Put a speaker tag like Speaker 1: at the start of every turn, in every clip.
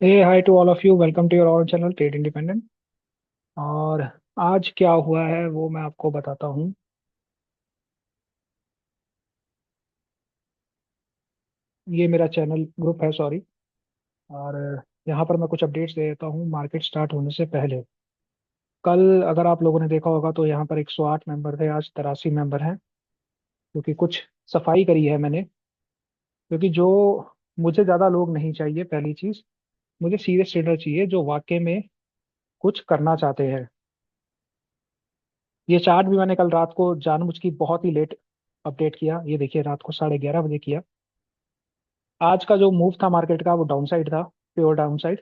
Speaker 1: Hey hi to all of you, welcome to your all channel trade independent. और आज क्या हुआ है वो मैं आपको बताता हूँ। ये मेरा चैनल ग्रुप है, सॉरी। और यहाँ पर मैं कुछ अपडेट्स दे देता हूँ मार्केट स्टार्ट होने से पहले। कल अगर आप लोगों ने देखा होगा तो यहाँ पर 108 मेंबर थे, आज 83 मेंबर हैं। क्योंकि कुछ सफाई करी है मैंने। क्योंकि जो मुझे ज़्यादा लोग नहीं चाहिए, पहली चीज़। मुझे सीरियस ट्रेडर चाहिए जो वाकई में कुछ करना चाहते हैं। ये चार्ट भी मैंने कल रात को जानबूझ की बहुत ही लेट अपडेट किया। ये देखिए, रात को 11:30 बजे किया। आज का जो मूव था मार्केट का वो डाउन साइड था, प्योर डाउन साइड।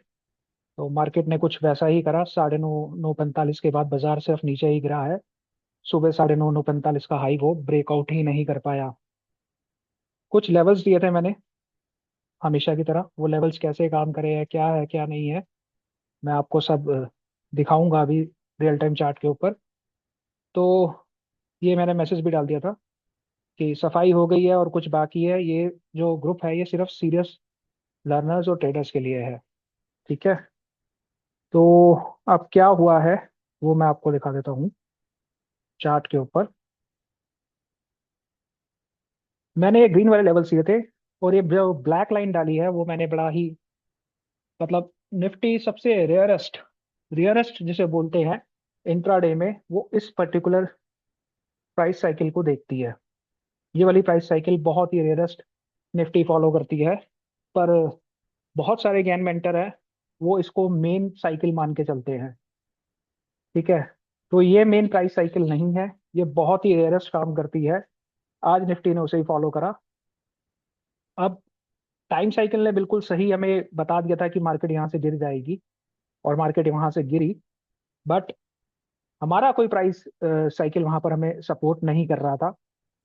Speaker 1: तो मार्केट ने कुछ वैसा ही करा। 9:30 9:45 के बाद बाजार सिर्फ नीचे ही गिरा है। सुबह 9:30 9:45 का हाई वो ब्रेकआउट ही नहीं कर पाया। कुछ लेवल्स दिए थे मैंने, हमेशा की तरह। वो लेवल्स कैसे काम करे हैं, क्या है क्या नहीं है, मैं आपको सब दिखाऊंगा अभी रियल टाइम चार्ट के ऊपर। तो ये मैंने मैसेज भी डाल दिया था कि सफाई हो गई है और कुछ बाकी है। ये जो ग्रुप है ये सिर्फ सीरियस लर्नर्स और ट्रेडर्स के लिए है। ठीक है। तो अब क्या हुआ है वो मैं आपको दिखा देता हूँ चार्ट के ऊपर। मैंने ये ग्रीन वाले लेवल्स लिए थे, और ये जो ब्लैक लाइन डाली है वो मैंने बड़ा ही, मतलब, निफ्टी सबसे रेयरेस्ट रेयरेस्ट जिसे बोलते हैं इंट्राडे में, वो इस पर्टिकुलर प्राइस साइकिल को देखती है। ये वाली प्राइस साइकिल बहुत ही रेयरेस्ट निफ्टी फॉलो करती है। पर बहुत सारे ज्ञान मेंटर है, वो इसको मेन साइकिल मान के चलते हैं। ठीक है। तो ये मेन प्राइस साइकिल नहीं है, ये बहुत ही रेयरेस्ट काम करती है। आज निफ्टी ने उसे ही फॉलो करा। अब टाइम साइकिल ने बिल्कुल सही हमें बता दिया था कि मार्केट यहाँ से गिर जाएगी, और मार्केट वहां से गिरी। बट हमारा कोई प्राइस साइकिल वहां पर हमें सपोर्ट नहीं कर रहा था।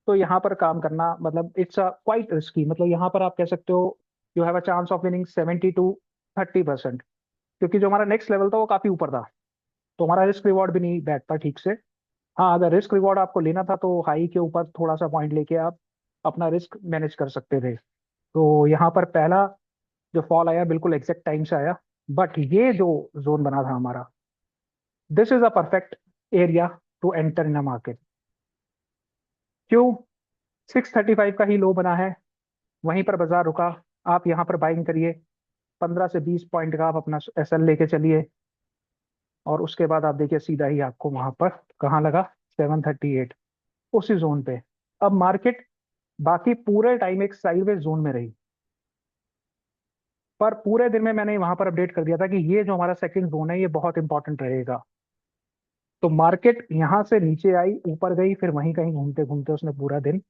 Speaker 1: तो यहाँ पर काम करना, मतलब, इट्स अ क्वाइट रिस्की। मतलब यहाँ पर आप कह सकते हो you have a chance of winning 70 to 30%। क्योंकि जो हमारा नेक्स्ट लेवल था वो काफी ऊपर था, तो हमारा रिस्क रिवॉर्ड भी नहीं बैठता ठीक से। हाँ, अगर रिस्क रिवॉर्ड आपको लेना था तो हाई के ऊपर थोड़ा सा पॉइंट लेके आप अपना रिस्क मैनेज कर सकते थे। तो यहाँ पर पहला जो फॉल आया बिल्कुल एग्जैक्ट टाइम से आया। बट ये जो जोन बना था हमारा, this is a perfect area to enter in a market. क्यों? 635 का ही लो बना है, वहीं पर बाजार रुका। आप यहाँ पर बाइंग करिए, 15 से 20 पॉइंट का आप अपना एसएल लेके चलिए। और उसके बाद आप देखिए सीधा ही आपको वहां पर कहाँ लगा, 738, उसी जोन पे। अब मार्केट बाकी पूरे टाइम एक साइडवेज जोन में रही। पर पूरे दिन में मैंने वहां पर अपडेट कर दिया था कि ये जो हमारा सेकंड जोन है ये बहुत इंपॉर्टेंट रहेगा। तो मार्केट यहाँ से नीचे आई, ऊपर गई, फिर वहीं कहीं घूमते घूमते उसने पूरा दिन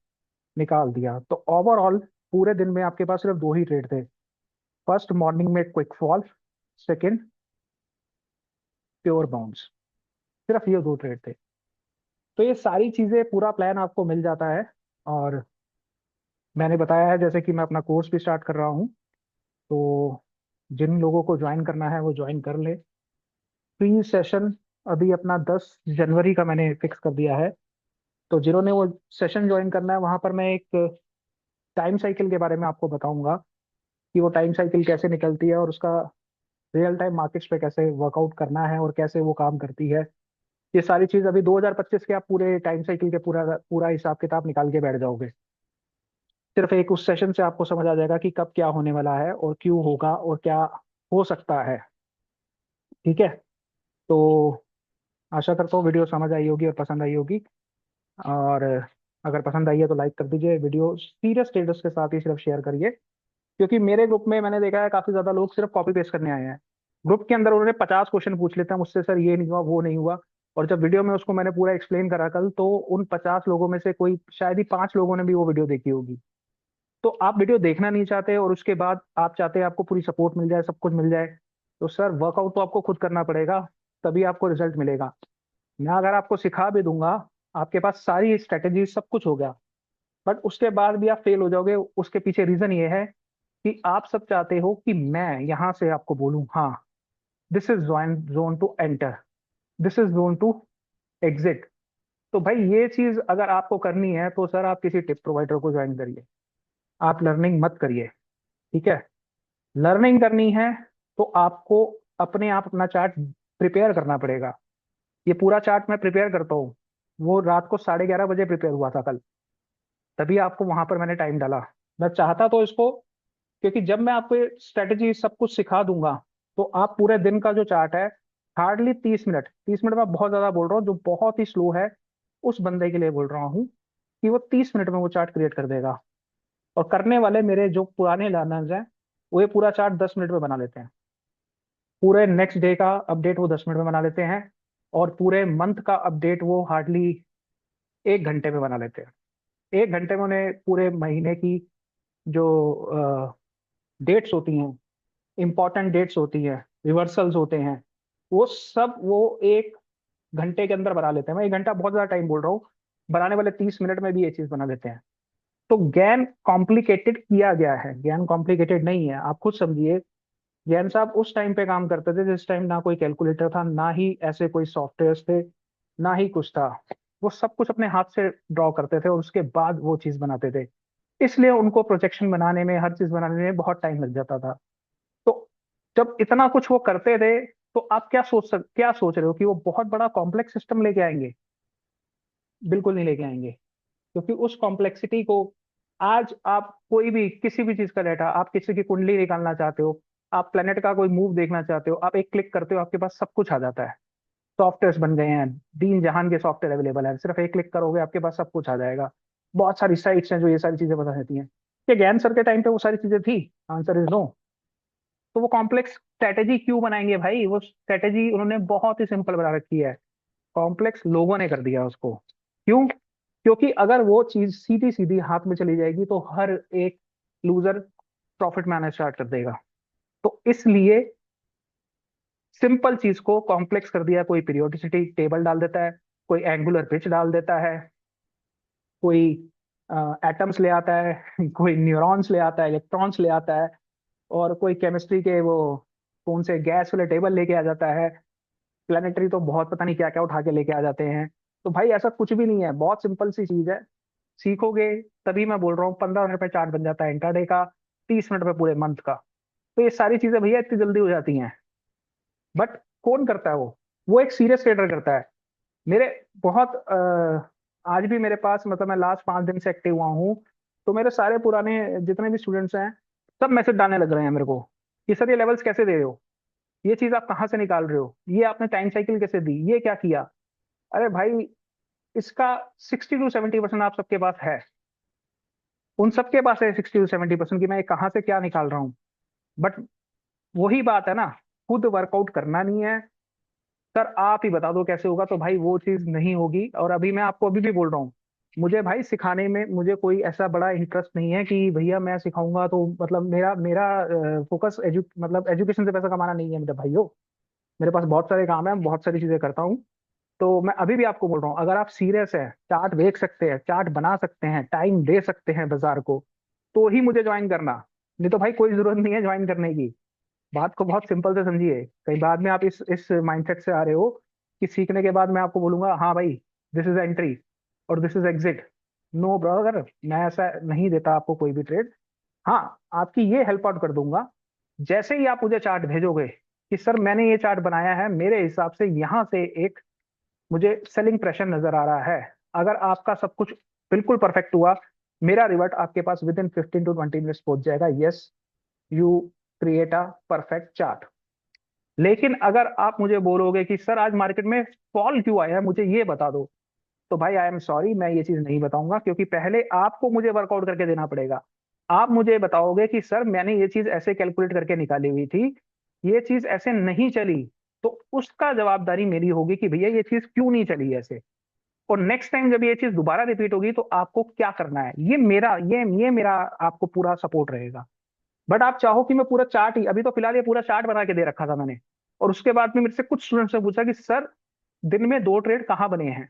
Speaker 1: निकाल दिया। तो ओवरऑल पूरे दिन में आपके पास सिर्फ दो ही ट्रेड थे। फर्स्ट मॉर्निंग में quick fall, second pure bounce. सिर्फ ये दो ट्रेड थे। तो ये सारी चीजें, पूरा प्लान आपको मिल जाता है। और मैंने बताया है जैसे कि मैं अपना कोर्स भी स्टार्ट कर रहा हूँ। तो जिन लोगों को ज्वाइन करना है वो ज्वाइन कर ले। प्री सेशन अभी अपना 10 जनवरी का मैंने फिक्स कर दिया है। तो जिन्होंने वो सेशन ज्वाइन करना है, वहां पर मैं एक टाइम साइकिल के बारे में आपको बताऊंगा कि वो टाइम साइकिल कैसे निकलती है और उसका रियल टाइम मार्केट्स पे कैसे वर्कआउट करना है और कैसे वो काम करती है। ये सारी चीज अभी 2025 के आप पूरे टाइम साइकिल के पूरा पूरा हिसाब किताब निकाल के बैठ जाओगे। सिर्फ एक उस सेशन से आपको समझ आ जाएगा कि कब क्या होने वाला है और क्यों होगा और क्या हो सकता है। ठीक है। तो आशा करता हूँ वीडियो समझ आई होगी और पसंद आई होगी। और अगर पसंद आई है तो लाइक कर दीजिए। वीडियो सीरियस स्टेटस के साथ ही सिर्फ शेयर करिए। क्योंकि मेरे ग्रुप में मैंने देखा है काफी ज्यादा लोग सिर्फ कॉपी पेस्ट करने आए हैं। ग्रुप के अंदर उन्होंने 50 क्वेश्चन पूछ लेते हैं मुझसे, सर ये नहीं हुआ वो नहीं हुआ। और जब वीडियो में उसको मैंने पूरा एक्सप्लेन करा कल, तो उन 50 लोगों में से कोई शायद ही 5 लोगों ने भी वो वीडियो देखी होगी। तो आप वीडियो देखना नहीं चाहते और उसके बाद आप चाहते हैं आपको पूरी सपोर्ट मिल जाए, सब कुछ मिल जाए। तो सर वर्कआउट तो आपको खुद करना पड़ेगा, तभी आपको रिजल्ट मिलेगा। मैं अगर आपको सिखा भी दूंगा, आपके पास सारी स्ट्रेटेजी सब कुछ हो गया, बट उसके बाद भी आप फेल हो जाओगे। उसके पीछे रीजन ये है कि आप सब चाहते हो कि मैं यहां से आपको बोलूं, हाँ, this is zone zone to enter, this is zone to exit. तो भाई ये चीज अगर आपको करनी है तो सर आप किसी टिप प्रोवाइडर को ज्वाइन करिए, आप लर्निंग मत करिए। ठीक है। लर्निंग करनी है तो आपको अपने आप अपना चार्ट प्रिपेयर करना पड़ेगा। ये पूरा चार्ट मैं प्रिपेयर करता हूँ, वो रात को 11:30 बजे प्रिपेयर हुआ था कल, तभी आपको वहां पर मैंने टाइम डाला। मैं चाहता तो इसको, क्योंकि जब मैं आपको स्ट्रेटेजी सब कुछ सिखा दूंगा, तो आप पूरे दिन का जो चार्ट है, हार्डली 30 मिनट, 30 मिनट में बहुत ज्यादा बोल रहा हूँ, जो बहुत ही स्लो है उस बंदे के लिए बोल रहा हूँ, कि वो 30 मिनट में वो चार्ट क्रिएट कर देगा। और करने वाले मेरे जो पुराने लर्नर्स हैं, वो ये पूरा चार्ट 10 मिनट में बना लेते हैं। पूरे नेक्स्ट डे का अपडेट वो 10 मिनट में बना लेते हैं, और पूरे मंथ का अपडेट वो हार्डली 1 घंटे में बना लेते हैं। 1 घंटे में उन्हें पूरे महीने की जो डेट्स होती हैं, इंपॉर्टेंट डेट्स होती हैं, रिवर्सल्स होते हैं, वो सब वो 1 घंटे के अंदर बना लेते हैं। मैं 1 घंटा बहुत ज्यादा टाइम बोल रहा हूँ, बनाने वाले 30 मिनट में भी ये चीज बना लेते हैं। तो ज्ञान कॉम्प्लिकेटेड किया गया है, ज्ञान कॉम्प्लिकेटेड नहीं है। आप खुद समझिए, जैन साहब उस टाइम पे काम करते थे जिस टाइम ना कोई कैलकुलेटर था, ना ही ऐसे कोई सॉफ्टवेयर थे, ना ही कुछ था। वो सब कुछ अपने हाथ से ड्रॉ करते थे और उसके बाद वो चीज बनाते थे। इसलिए उनको प्रोजेक्शन बनाने में, हर चीज बनाने में बहुत टाइम लग जाता था। तो जब इतना कुछ वो करते थे, तो आप क्या सोच रहे हो कि वो बहुत बड़ा कॉम्प्लेक्स सिस्टम लेके आएंगे? बिल्कुल नहीं लेके आएंगे। क्योंकि उस कॉम्प्लेक्सिटी को, आज आप कोई भी किसी भी चीज का डाटा, आप किसी की कुंडली निकालना चाहते हो, आप प्लेनेट का कोई मूव देखना चाहते हो, आप एक क्लिक करते हो, आपके पास सब कुछ आ जाता है। सॉफ्टवेयर बन गए हैं, दीन जहान के सॉफ्टवेयर अवेलेबल है, सिर्फ एक क्लिक करोगे आपके पास सब कुछ आ जाएगा। बहुत सारी साइट्स हैं जो ये सारी चीजें बता देती हैं। क्या ज्ञान सर के टाइम पे वो सारी चीजें थी? Answer is no. तो वो कॉम्प्लेक्स स्ट्रेटेजी क्यों बनाएंगे भाई? वो स्ट्रेटेजी उन्होंने बहुत ही सिंपल बना रखी है, कॉम्प्लेक्स लोगों ने कर दिया उसको। क्यों? क्योंकि अगर वो चीज सीधी सीधी हाथ में चली जाएगी, तो हर एक लूजर प्रॉफिट में आना स्टार्ट कर देगा। तो इसलिए सिंपल चीज को कॉम्प्लेक्स कर दिया। कोई पीरियोडिसिटी टेबल डाल देता है, कोई एंगुलर पिच डाल देता है, कोई एटम्स ले आता है कोई न्यूरॉन्स ले आता है, इलेक्ट्रॉन्स ले आता है, और कोई केमिस्ट्री के वो कौन से गैस वाले टेबल लेके आ जाता है। प्लानिटरी तो बहुत पता नहीं क्या क्या उठा के लेके आ जाते हैं। तो भाई ऐसा कुछ भी नहीं है, बहुत सिंपल सी चीज है। सीखोगे तभी, मैं बोल रहा हूँ 15 मिनट में चार्ट बन जाता है इंटरडे का, 30 मिनट में पूरे मंथ का। तो ये सारी चीजें भैया इतनी जल्दी हो जाती हैं। बट कौन करता है वो एक सीरियस ट्रेडर करता है। मेरे बहुत आज भी मेरे पास, मतलब मैं लास्ट 5 दिन से एक्टिव हुआ हूँ, तो मेरे सारे पुराने जितने भी स्टूडेंट्स हैं, सब मैसेज डालने लग रहे हैं मेरे को कि सर ये लेवल्स कैसे दे रहे हो, ये चीज आप कहाँ से निकाल रहे हो, ये आपने टाइम साइकिल कैसे दी, ये क्या किया। अरे भाई, इसका 60 to 70% आप सबके पास है, उन सबके पास है 60 to 70% की मैं ये कहाँ से क्या निकाल रहा हूँ। बट वही बात है ना, खुद वर्कआउट करना नहीं है। सर आप ही बता दो कैसे होगा, तो भाई वो चीज नहीं होगी। और अभी मैं आपको अभी भी बोल रहा हूँ, मुझे भाई सिखाने में मुझे कोई ऐसा बड़ा इंटरेस्ट नहीं है कि भैया मैं सिखाऊंगा तो, मतलब मेरा मेरा फोकस मतलब एजुकेशन से पैसा कमाना नहीं है मेरे भाइयों। मेरे पास बहुत सारे काम है, बहुत सारी चीजें करता हूँ। तो मैं अभी भी आपको बोल रहा हूँ, अगर आप सीरियस है, चार्ट देख सकते हैं, चार्ट बना सकते हैं, टाइम दे सकते हैं बाजार को, तो ही मुझे ज्वाइन करना। नहीं तो भाई कोई जरूरत नहीं है ज्वाइन करने की। बात को बहुत सिंपल से समझिए। कई बाद में आप इस माइंडसेट से आ रहे हो कि सीखने के बाद मैं आपको बोलूंगा हाँ भाई, दिस इज एंट्री और this is exit. No brother, मैं ऐसा नहीं देता आपको कोई भी ट्रेड। हाँ, आपकी ये हेल्प आउट कर दूंगा, जैसे ही आप मुझे चार्ट भेजोगे कि सर मैंने ये चार्ट बनाया है, मेरे हिसाब से यहाँ से एक मुझे सेलिंग प्रेशर नजर आ रहा है। अगर आपका सब कुछ बिल्कुल परफेक्ट हुआ, मेरा रिवर्ट आपके पास विद इन 15 to 20 मिनट्स पहुंच जाएगा। Yes, you create a perfect chart. लेकिन अगर आप मुझे बोलोगे कि सर आज मार्केट में फॉल क्यों आया है, मुझे ये बता दो, तो भाई आई एम सॉरी, मैं ये चीज नहीं बताऊंगा, क्योंकि पहले आपको मुझे वर्कआउट करके देना पड़ेगा। आप मुझे बताओगे कि सर मैंने ये चीज ऐसे कैलकुलेट करके निकाली हुई थी, ये चीज ऐसे नहीं चली, तो उसका जवाबदारी मेरी होगी कि भैया ये चीज क्यों नहीं चली ऐसे। और नेक्स्ट टाइम जब ये चीज दोबारा रिपीट होगी, तो आपको क्या करना है, ये मेरा आपको पूरा सपोर्ट रहेगा। बट आप चाहो कि मैं पूरा चार्ट ही, अभी तो फिलहाल ये पूरा चार्ट बना के दे रखा था मैंने, और उसके बाद में मेरे से कुछ स्टूडेंट्स ने पूछा कि सर दिन में 2 ट्रेड कहाँ बने हैं।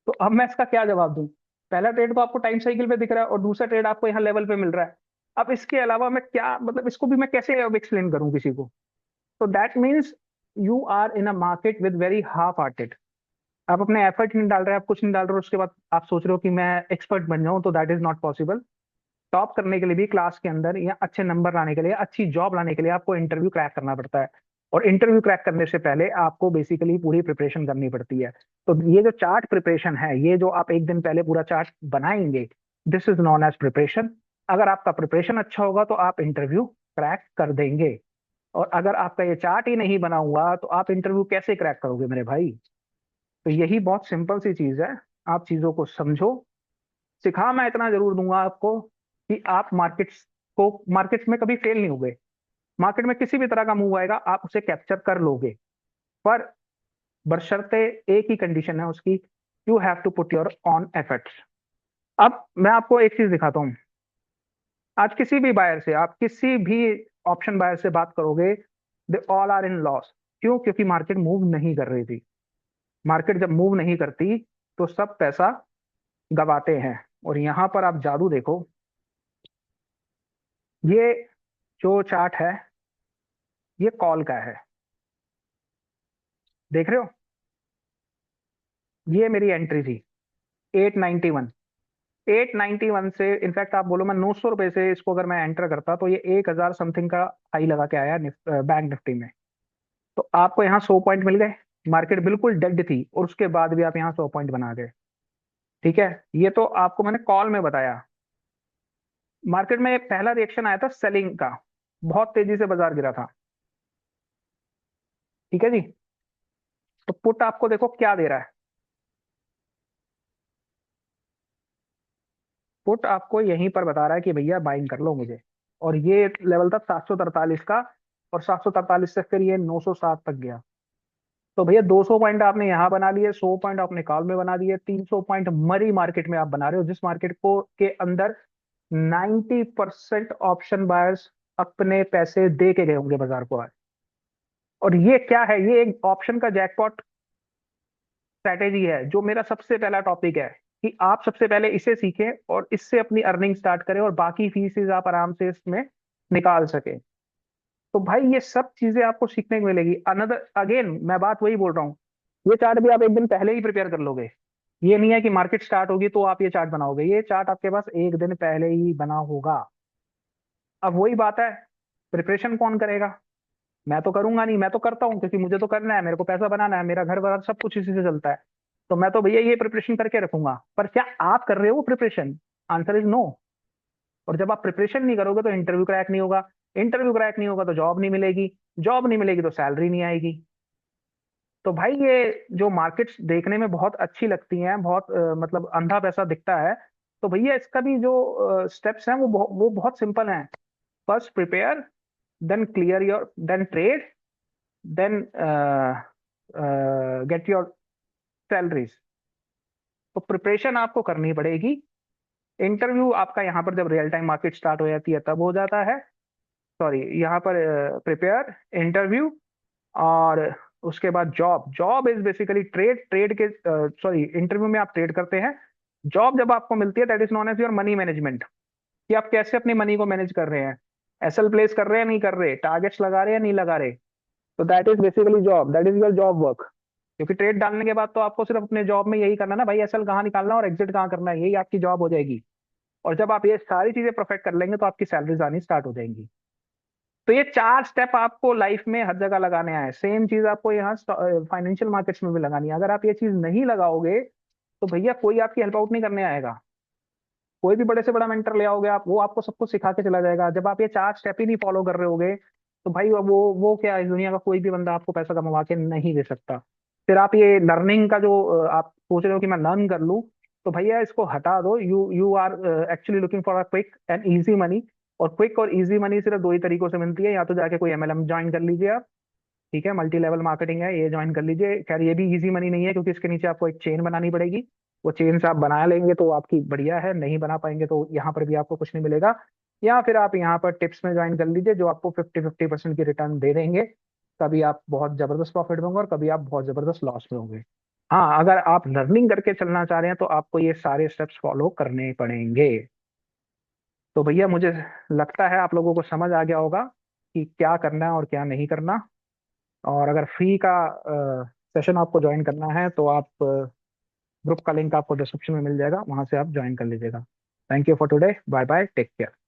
Speaker 1: तो अब मैं इसका क्या जवाब दूं? पहला ट्रेड तो आपको टाइम साइकिल पे दिख रहा है, और दूसरा ट्रेड आपको यहाँ लेवल पे मिल रहा है। अब इसके अलावा मैं क्या, मतलब इसको भी मैं कैसे अब एक्सप्लेन करूं किसी को? तो that means you are in a market with very half hearted. आप अपने एफर्ट नहीं डाल रहे, आप कुछ नहीं डाल रहे हो, उसके बाद आप सोच रहे हो कि मैं एक्सपर्ट बन जाऊं, तो that is not possible. Top करने के लिए भी क्लास के अंदर या अच्छे नंबर लाने के लिए, अच्छी जॉब लाने के लिए आपको इंटरव्यू क्रैक करना पड़ता है। और इंटरव्यू क्रैक करने से पहले आपको बेसिकली पूरी प्रिपरेशन करनी पड़ती है। तो ये जो चार्ट प्रिपरेशन है, ये जो आप एक दिन पहले पूरा चार्ट बनाएंगे, this is known as preparation. अगर आपका प्रिपरेशन अच्छा होगा तो आप इंटरव्यू क्रैक कर देंगे। और अगर आपका ये चार्ट ही नहीं बना हुआ तो आप इंटरव्यू कैसे क्रैक करोगे मेरे भाई? तो यही बहुत सिंपल सी चीज है, आप चीजों को समझो। सिखा मैं इतना जरूर दूंगा आपको कि आप मार्केट्स में कभी फेल नहीं होगे। मार्केट में किसी भी तरह का मूव आएगा आप उसे कैप्चर कर लोगे, पर बशर्ते एक ही कंडीशन है उसकी, you have to put your on efforts. अब मैं आपको एक चीज दिखाता हूँ। आज किसी भी बायर से, आप किसी भी ऑप्शन बायर से बात करोगे, they all are in loss. क्यों? क्योंकि मार्केट मूव नहीं कर रही थी। मार्केट जब मूव नहीं करती तो सब पैसा गवाते हैं। और यहां पर आप जादू देखो, ये जो चार्ट है ये कॉल का है, देख रहे हो? ये मेरी एंट्री थी 891। 891 से इनफैक्ट आप बोलो मैं 900 रुपए से इसको अगर मैं एंटर करता तो ये 1000 समथिंग का हाई लगा के आया बैंक निफ्टी में। तो आपको यहाँ 100 पॉइंट मिल गए। मार्केट बिल्कुल डेड थी और उसके बाद भी आप यहाँ 100 पॉइंट बना गए। ठीक है, ये तो आपको मैंने कॉल में बताया। मार्केट में पहला रिएक्शन आया था सेलिंग का, बहुत तेजी से बाजार गिरा था। ठीक है जी। तो पुट आपको देखो क्या दे रहा है। पुट आपको यहीं पर बता रहा है कि भैया बाइंग कर लो मुझे। और ये लेवल था 743 का, और 743 से फिर ये 907 तक गया। तो भैया 200 पॉइंट आपने यहाँ बना लिए, 100 पॉइंट आपने कॉल में बना दिए, 300 पॉइंट मरी मार्केट में आप बना रहे हो, जिस मार्केट को के अंदर 90% ऑप्शन बायर्स अपने पैसे दे के गए होंगे बाजार को आज। और ये क्या है? ये एक ऑप्शन का जैकपॉट स्ट्रैटेजी है, जो मेरा सबसे पहला टॉपिक है कि आप सबसे पहले इसे सीखें और इससे अपनी अर्निंग स्टार्ट करें और बाकी फीसेस आप आराम से इसमें निकाल सके। तो भाई ये सब चीजें आपको सीखने को मिलेगी। अनदर अगेन मैं बात वही बोल रहा हूँ, ये चार्ट भी आप एक दिन पहले ही प्रिपेयर कर लोगे। ये नहीं है कि मार्केट स्टार्ट होगी तो आप ये चार्ट बनाओगे, ये चार्ट आपके पास एक दिन पहले ही बना होगा। अब वही बात है, प्रिपरेशन कौन करेगा? मैं तो करूंगा नहीं, मैं तो करता हूँ क्योंकि मुझे तो करना है, मेरे को पैसा बनाना है, मेरा घर बार सब कुछ इसी से चलता है। तो मैं तो भैया ये प्रिपरेशन करके रखूंगा। पर क्या आप कर रहे हो प्रिपरेशन? Answer is no. और जब आप प्रिपरेशन नहीं करोगे तो इंटरव्यू क्रैक नहीं होगा, इंटरव्यू क्रैक नहीं होगा तो जॉब नहीं मिलेगी, जॉब नहीं मिलेगी तो सैलरी नहीं आएगी। तो भाई ये जो मार्केट्स देखने में बहुत अच्छी लगती हैं, बहुत मतलब अंधा पैसा दिखता है, तो भैया इसका भी जो स्टेप्स हैं वो बहुत सिंपल हैं। First prepare, then clear your, then trade, then get your salaries. तो प्रिपरेशन आपको करनी पड़ेगी। इंटरव्यू आपका यहाँ पर जब रियल टाइम मार्केट स्टार्ट हो जाती है तब हो जाता है। सॉरी, यहाँ पर प्रिपेयर, इंटरव्यू, और उसके बाद job. Job is basically trade, trade के सॉरी इंटरव्यू में आप ट्रेड करते हैं। जॉब जब आपको मिलती है that is known as your money management, कि आप कैसे अपनी मनी को मैनेज कर रहे हैं, एसएल प्लेस कर रहे हैं नहीं कर रहे, टारगेट्स लगा रहे हैं नहीं लगा रहे। तो that is basically job, that is your job work. क्योंकि ट्रेड डालने के बाद तो आपको सिर्फ अपने जॉब में यही करना है ना भाई, एसएल कहाँ निकालना है और एग्जिट कहाँ करना है, यही आपकी जॉब हो जाएगी। और जब आप ये सारी चीजें परफेक्ट कर लेंगे तो आपकी सैलरीज आनी स्टार्ट हो जाएंगी। तो ये 4 स्टेप आपको लाइफ में हर जगह लगाने हैं। सेम चीज आपको यहाँ फाइनेंशियल मार्केट्स में भी लगानी है। अगर आप ये चीज नहीं लगाओगे तो भैया कोई आपकी हेल्प आउट नहीं करने आएगा। कोई भी बड़े से बड़ा मेंटर ले आओगे आप, वो आपको सब कुछ सिखा के चला जाएगा। जब आप ये 4 स्टेप ही नहीं फॉलो कर रहे होगे तो भाई वो क्या, इस दुनिया का कोई भी बंदा आपको पैसा कमा के नहीं दे सकता। फिर आप ये लर्निंग का जो आप सोच रहे हो कि मैं लर्न कर लूं, तो भैया इसको हटा दो। You you are actually looking for a quick and easy money. और क्विक और इजी मनी सिर्फ दो ही तरीकों से मिलती है, या तो जाके कोई एमएलएम ज्वाइन कर लीजिए आप, ठीक है, मल्टी लेवल मार्केटिंग है, ये ज्वाइन कर लीजिए। खैर ये भी इजी मनी नहीं है क्योंकि इसके नीचे आपको एक चेन बनानी पड़ेगी। वो चेन से आप बना लेंगे तो आपकी बढ़िया है, नहीं बना पाएंगे तो यहाँ पर भी आपको कुछ नहीं मिलेगा। या फिर आप यहाँ पर टिप्स में ज्वाइन कर लीजिए जो आपको 50-50% की रिटर्न दे देंगे। कभी आप बहुत जबरदस्त प्रॉफिट में होंगे और कभी आप बहुत जबरदस्त लॉस में होंगे। हाँ, अगर आप लर्निंग करके चलना चाह रहे हैं तो आपको ये सारे स्टेप्स फॉलो करने पड़ेंगे। तो भैया मुझे लगता है आप लोगों को समझ आ गया होगा कि क्या करना है और क्या नहीं करना। और अगर फ्री का सेशन आपको ज्वाइन करना है तो आप ग्रुप का लिंक आपको डिस्क्रिप्शन में मिल जाएगा, वहां से आप ज्वाइन कर लीजिएगा। Thank you for today, bye bye, take care.